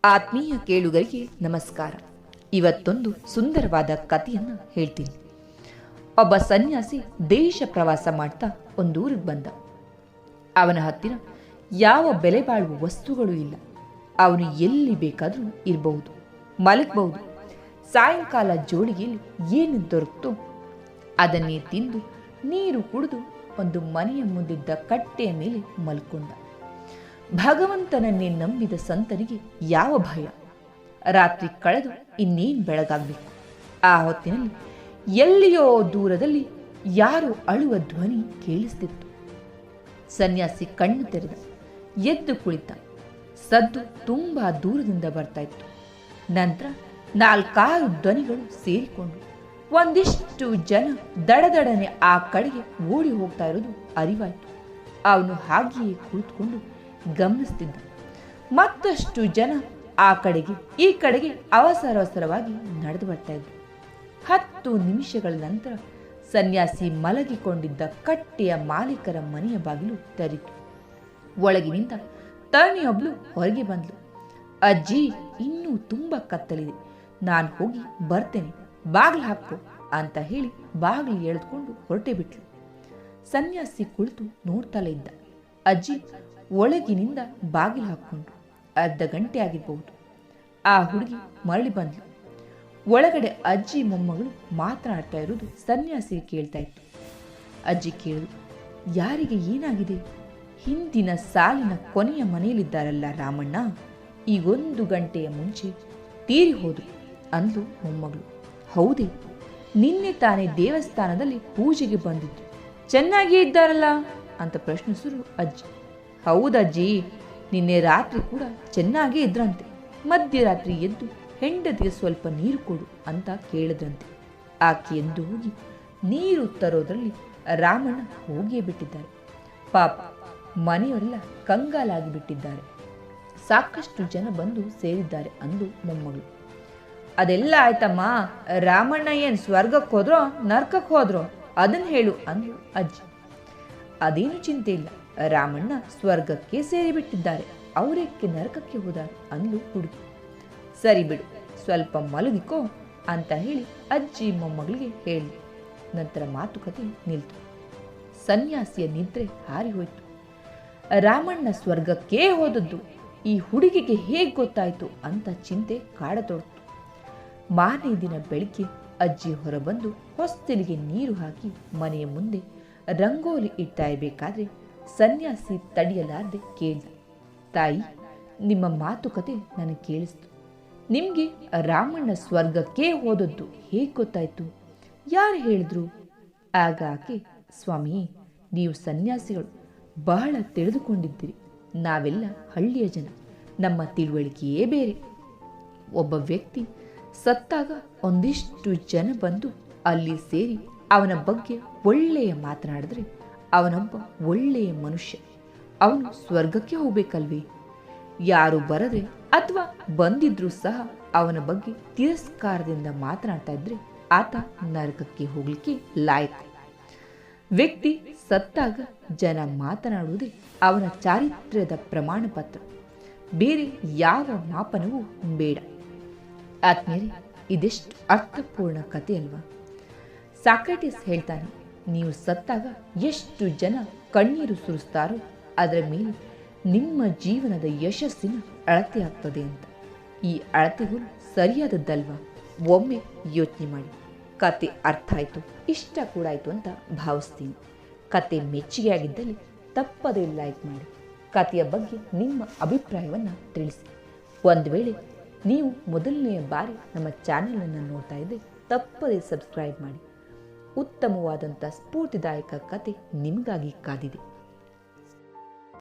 ಆತ್ಮೀಯ ಕೇಳುಗರಿಗೆ ನಮಸ್ಕಾರ. ಇವತ್ತೊಂದು ಸುಂದರವಾದ ಕಥೆಯನ್ನು ಹೇಳ್ತೀನಿ. ಒಬ್ಬ ಸನ್ಯಾಸಿ ದೇಶ ಪ್ರವಾಸ ಮಾಡ್ತಾ ಒಂದೂರಿಗೆ ಬಂದ. ಅವನ ಹತ್ತಿರ ಯಾವ ಬೆಲೆ ಬಾಳುವ ವಸ್ತುಗಳು ಇಲ್ಲ. ಅವನು ಎಲ್ಲಿ ಬೇಕಾದರೂ ಇರಬಹುದು, ಮಲಗಬಹುದು. ಸಾಯಂಕಾಲ ಜೋಳಿಗೆಯಲ್ಲಿ ಏನು ದೊರಕ್ತೋ ಅದನ್ನೇ ತಿಂದು ನೀರು ಕುಡಿದು ಒಂದು ಮನೆಯ ಮುಂದಿದ್ದ ಕಟ್ಟೆಯ ಮೇಲೆ ಮಲ್ಕೊಂಡ. ಭಗವಂತನನ್ನೇ ನಂಬಿದ ಸಂತನಿಗೆ ಯಾವ ಭಯ? ರಾತ್ರಿ ಕಳೆದು ಇನ್ನೇನು ಬೆಳಗಾಗಬೇಕು. ಆ ಹೊತ್ತಿನಲ್ಲಿ ಎಲ್ಲಿಯೋ ದೂರದಲ್ಲಿ ಯಾರೋ ಅಳುವ ಧ್ವನಿ ಕೇಳಿಸ್ತಿತ್ತು. ಸನ್ಯಾಸಿ ಕಣ್ಣು ತೆರೆದ, ಎದ್ದು ಕುಳಿತ. ಸದ್ದು ತುಂಬಾ ದೂರದಿಂದ ಬರ್ತಾ ಇತ್ತು. ನಂತರ 4-6 ಧ್ವನಿಗಳು ಸೇರಿಕೊಂಡು ಒಂದಿಷ್ಟು ಜನ ದಡದಡನೆ ಆ ಕಡೆಗೆ ಓಡಿ ಹೋಗ್ತಾ ಇರೋದು ಅರಿವಾಯಿತು. ಅವನು ಹಾಗೆಯೇ ಕುಳಿತುಕೊಂಡು ಗಮನಿಸ್ತಿದ್ದ. ಮತ್ತಷ್ಟು ಜನ ಆ ಕಡೆಗೆ ಈ ಕಡೆಗೆ ಅವಸರವಾಗಿ ನಡೆದು ಬರ್ತಾ ಇದ್ರು. 10 ನಿಮಿಷಗಳ ನಂತರ ಸನ್ಯಾಸಿ ಮಲಗಿಕೊಂಡಿದ್ದ ಕಟ್ಟೆಯ ಮಾಲೀಕರ ಮನೆಯ ಬಾಗಿಲು ತೆರೀತು. ಒಳಗಿನಿಂದ ತರಣಿಯೊಬ್ಳು ಹೊರಗೆ ಬಂದ್ಲು. ಅಜ್ಜಿ, ಇನ್ನೂ ತುಂಬಾ ಕತ್ತಲಿದೆ, ನಾನು ಹೋಗಿ ಬರ್ತೇನೆ, ಬಾಗಿಲು ಹಾಕು ಅಂತ ಹೇಳಿ ಬಾಗಿಲು ಎಳೆದುಕೊಂಡು ಹೊರಟೆ ಬಿಟ್ಲು. ಸನ್ಯಾಸಿ ಕುಳಿತು ನೋಡ್ತಲೇ ಇದ್ದ. ಅಜ್ಜಿ ಒಳಗಿನಿಂದ ಬಾಗಿಲು ಹಾಕ್ಕೊಂಡು ಅರ್ಧ ಗಂಟೆ ಆಗಿರಬಹುದು. ಆ ಹುಡುಗಿ ಮರಳಿ ಬಂದ್ಲು. ಒಳಗಡೆ ಅಜ್ಜಿ ಮೊಮ್ಮಗಳು ಮಾತನಾಡ್ತಾ ಇರೋದು ಸನ್ಯಾಸಿಗೆ ಕೇಳ್ತಾ ಇತ್ತು. ಅಜ್ಜಿ ಕೇಳಿದ್ರು, ಯಾರಿಗೆ ಏನಾಗಿದೆ? ಹಿಂದಿನ ಸಾಲಿನ ಕೊನೆಯ ಮನೆಯಲ್ಲಿದ್ದಾರಲ್ಲ ರಾಮಣ್ಣ, ಈಗ 1 ಗಂಟೆಯ ಮುಂಚೆ ತೀರಿ ಹೋದ್ರು ಅಂದ್ಲು ಮೊಮ್ಮಗಳು. ಹೌದೇ? ನಿನ್ನೆ ತಾನೇ ದೇವಸ್ಥಾನದಲ್ಲಿ ಪೂಜೆಗೆ ಬಂದಿದ್ದು, ಚೆನ್ನಾಗಿಯೇ ಇದ್ದಾರಲ್ಲ ಅಂತ ಪ್ರಶ್ನಿಸಿದ್ರು ಅಜ್ಜಿ. ಹೌದಜ್ಜಿ, ನಿನ್ನೆ ರಾತ್ರಿ ಕೂಡ ಚೆನ್ನಾಗೇ ಇದ್ರಂತೆ. ಮಧ್ಯರಾತ್ರಿ ಎದ್ದು ಹೆಂಡತಿಗೆ ಸ್ವಲ್ಪ ನೀರು ಕೊಡು ಅಂತ ಕೇಳಿದ್ರಂತೆ. ಆಕೆ ಎದ್ದು ಹೋಗಿ ನೀರು ತರೋದ್ರಲ್ಲಿ ರಾಮಣ್ಣ ಹೋಗಿಯೇ ಬಿಟ್ಟಿದ್ದಾರೆ. ಪಾಪ, ಮನೆಯವರೆಲ್ಲ ಕಂಗಾಲಾಗಿ ಬಿಟ್ಟಿದ್ದಾರೆ. ಸಾಕಷ್ಟು ಜನ ಬಂದು ಸೇರಿದ್ದಾರೆ ಅಂದು ಮೊಮ್ಮಗಳು. ಅದೆಲ್ಲ ಆಯ್ತಮ್ಮ, ರಾಮಣ್ಣ ಏನು ಸ್ವರ್ಗಕ್ಕೆ ಹೋದ್ರೋ ನರ್ಕಕ್ಕೆ ಹೋದ್ರೋ ಅದನ್ನು ಹೇಳು ಅಂದ್ರು ಅಜ್ಜಿ. ಅದೇನು ಚಿಂತೆ ಇಲ್ಲ, ರಾಮಣ್ಣ ಸ್ವರ್ಗಕ್ಕೆ ಸೇರಿಬಿಟ್ಟಿದ್ದಾರೆ, ಅವರೇಕೆ ನರಕಕ್ಕೆ ಹೋದಾರೆ ಅಂದ್ಲು ಹುಡುಗಿ. ಸರಿ ಬಿಡು, ಸ್ವಲ್ಪ ಮಲಗಿಕೋ ಅಂತ ಹೇಳಿ ಅಜ್ಜಿ ಮೊಮ್ಮಗಳಿಗೆ ಹೇಳಿ ನಂತರ ಮಾತುಕತೆ ನಿಲ್ತು. ಸನ್ಯಾಸಿಯ ನಿದ್ರೆ ಹಾರಿ ಹೋಯ್ತು. ರಾಮಣ್ಣ ಸ್ವರ್ಗಕ್ಕೇ ಹೋದದ್ದು ಈ ಹುಡುಗಿಗೆ ಹೇಗೆ ಗೊತ್ತಾಯ್ತು ಅಂತ ಚಿಂತೆ ಕಾಡತೊಡ್ತು. ಮಾರನೇ ದಿನ ಬೆಳಿಗ್ಗೆ ಅಜ್ಜಿ ಹೊರಬಂದು ಹೊಸ್ತಿಲಿಗೆ ನೀರು ಹಾಕಿ ಮನೆಯ ಮುಂದೆ ರಂಗೋಲಿ ಇಡ್ತಾ ಇರಬೇಕಾದ್ರೆ ಸನ್ಯಾಸಿ ತಡೆಯಲಾರದೆ ಕೇಳಿದ, ತಾಯಿ, ನಿಮ್ಮ ಮಾತುಕತೆ ನನಗೆ ಕೇಳಿಸ್ತು. ನಿಮಗೆ ರಾಮಣ್ಣ ಸ್ವರ್ಗಕ್ಕೆ ಹೋದದ್ದು ಹೇಗೆ ಗೊತ್ತಾಯ್ತು? ಯಾರು ಹೇಳಿದ್ರು? ಆಗ ಆಕೆ, ಸ್ವಾಮಿ, ನೀವು ಸನ್ಯಾಸಿಗಳು ಬಹಳ ತಿಳಿದುಕೊಂಡಿದ್ದೀರಿ. ನಾವೆಲ್ಲ ಹಳ್ಳಿಯ ಜನ, ನಮ್ಮ ತಿಳುವಳಿಕೆಯೇ ಬೇರೆ. ಒಬ್ಬ ವ್ಯಕ್ತಿ ಸತ್ತಾಗ ಒಂದಿಷ್ಟು ಜನ ಬಂದು ಅಲ್ಲಿ ಸೇರಿ ಅವನ ಬಗ್ಗೆ ಒಳ್ಳೆಯ ಮಾತನಾಡಿದ್ರೆ ಅವನೊಬ್ಬ ಒಳ್ಳೆಯ ಮನುಷ್ಯ, ಅವನು ಸ್ವರ್ಗಕ್ಕೆ ಹೋಗ್ಬೇಕಲ್ವೇ? ಯಾರು ಬರದೆ ಅಥವಾ ಬಂದಿದ್ರೂ ಸಹ ಅವನ ಬಗ್ಗೆ ತಿರಸ್ಕಾರದಿಂದ ಮಾತನಾಡ್ತಾ ಇದ್ರೆ ಆತ ನರಕಕ್ಕೆ ಹೋಗ್ಲಿಕ್ಕೆ ಲಾಯಕ್. ವ್ಯಕ್ತಿ ಸತ್ತಾಗ ಜನ ಮಾತನಾಡುವುದೇ ಅವನ ಚಾರಿತ್ರ್ಯದ ಪ್ರಮಾಣ ಪತ್ರ, ಬೇರೆ ಯಾವ ಮಾಪನವೂ ಬೇಡ. ಆತ್ಮೀಯರೇ, ಇದೆಷ್ಟು ಅರ್ಥಪೂರ್ಣ ಕಥೆ ಅಲ್ವಾ? ಸಾಕ್ರೆಟಿಸ್ ಹೇಳ್ತಾನೆ, ನೀವು ಸತ್ತಾಗ ಎಷ್ಟು ಜನ ಕಣ್ಣೀರು ಸುರಿಸ್ತಾರೋ ಅದರ ಮೇಲೆ ನಿಮ್ಮ ಜೀವನದ ಯಶಸ್ಸಿನ ಅಳತೆ ಆಗ್ತದೆ ಅಂತ. ಈ ಅಳತೆಗಳು ಸರಿಯಾದದ್ದಲ್ವಾ? ಒಮ್ಮೆ ಯೋಚನೆ ಮಾಡಿ. ಕತೆ ಅರ್ಥ ಆಯಿತು, ಇಷ್ಟ ಕೂಡ ಆಯಿತು ಅಂತ ಭಾವಿಸ್ತೀನಿ. ಕತೆ ಮೆಚ್ಚುಗೆ ಆಗಿದ್ದಲ್ಲಿ ತಪ್ಪದೇ ಲೈಕ್ ಮಾಡಿ. ಕಥೆಯ ಬಗ್ಗೆ ನಿಮ್ಮ ಅಭಿಪ್ರಾಯವನ್ನು ತಿಳಿಸಿ. ಒಂದು ವೇಳೆ ನೀವು ಮೊದಲನೆಯ ಬಾರಿ ನಮ್ಮ ಚಾನೆಲನ್ನು ನೋಡ್ತಾ ಇದ್ದರೆ ತಪ್ಪದೇ ಸಬ್ಸ್ಕ್ರೈಬ್ ಮಾಡಿ. ಉತ್ತಮವಾದಂಥ ಸ್ಫೂರ್ತಿದಾಯಕ ಕತೆ ನಿಮಗಾಗಿ ಕಾದಿದೆ.